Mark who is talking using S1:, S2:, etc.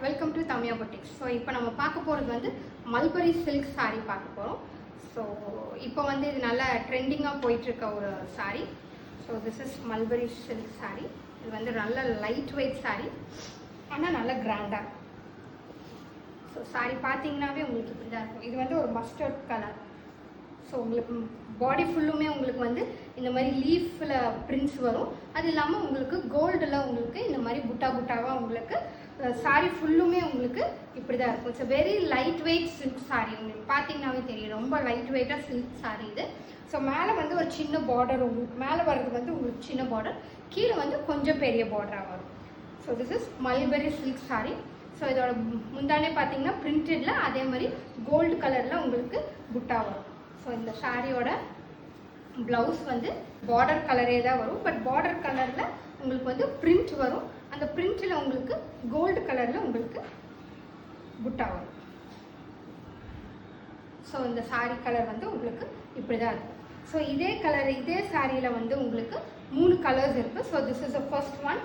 S1: Welcome to Tamizha boutiques. So இப்போ நம்ம பார்க்க போகிறது வந்து மல்பரி சில்க் saree பார்க்க போகிறோம். ஸோ இப்போ வந்து இது நல்லா ட்ரெண்டிங்காக போயிட்டுருக்க ஒரு saree. So this is mulberry silk saree. இது வந்து நல்ல லைட் வெயிட் saree, ஆனால் நல்லா கிராண்டாக. ஸோ saree பார்த்தீங்கன்னாவே உங்களுக்கு இப்படி தான் இருக்கும். இது வந்து ஒரு மஸ்டர்ட் கலர். ஸோ உங்களுக்கு பாடி ஃபுல்லுமே உங்களுக்கு வந்து இந்த மாதிரி லீஃபில் பிரிண்ட்ஸ் வரும். அது இல்லாமல் உங்களுக்கு கோல்டில் உங்களுக்கு இந்த மாதிரி புட்டா புட்டாவாக உங்களுக்கு saree ஃபுல்லுமே உங்களுக்கு இப்படி தான் இருக்கும். It's very light weight silk saree. உங்களுக்கு பார்த்தீங்கன்னாவே தெரியும், ரொம்ப லைட் வெயிட்டாக சில்க் saree இது. ஸோ மேலே வந்து ஒரு சின்ன பார்டர், உங்களுக்கு மேலே வர்றது வந்து உங்களுக்கு சின்ன பார்டர், கீழே வந்து கொஞ்சம் பெரிய பார்டராக வரும். So this is mulberry silk saree. So இதோட முந்தானே பார்த்தீங்கன்னா பிரிண்டடில் அதே மாதிரி கோல்டு கலரில் உங்களுக்கு புட்டா வரும். ஸோ இந்த சாரியோட ப்ளவுஸ் வந்து பார்டர் கலரே தான் வரும், பட் பார்டர் கலரில் உங்களுக்கு வந்து பிரிண்ட் வரும். அந்த பிரிண்டில் உங்களுக்கு கோல்டு கலரில் உங்களுக்கு புட்டா வரும். ஸோ இந்த சாரீ கலர் வந்து உங்களுக்கு இப்படி தான் இருக்கும். ஸோ இதே கலர் இதே சாரியில் வந்து உங்களுக்கு 3 கலர்ஸ் இருக்குது. So this is the first one.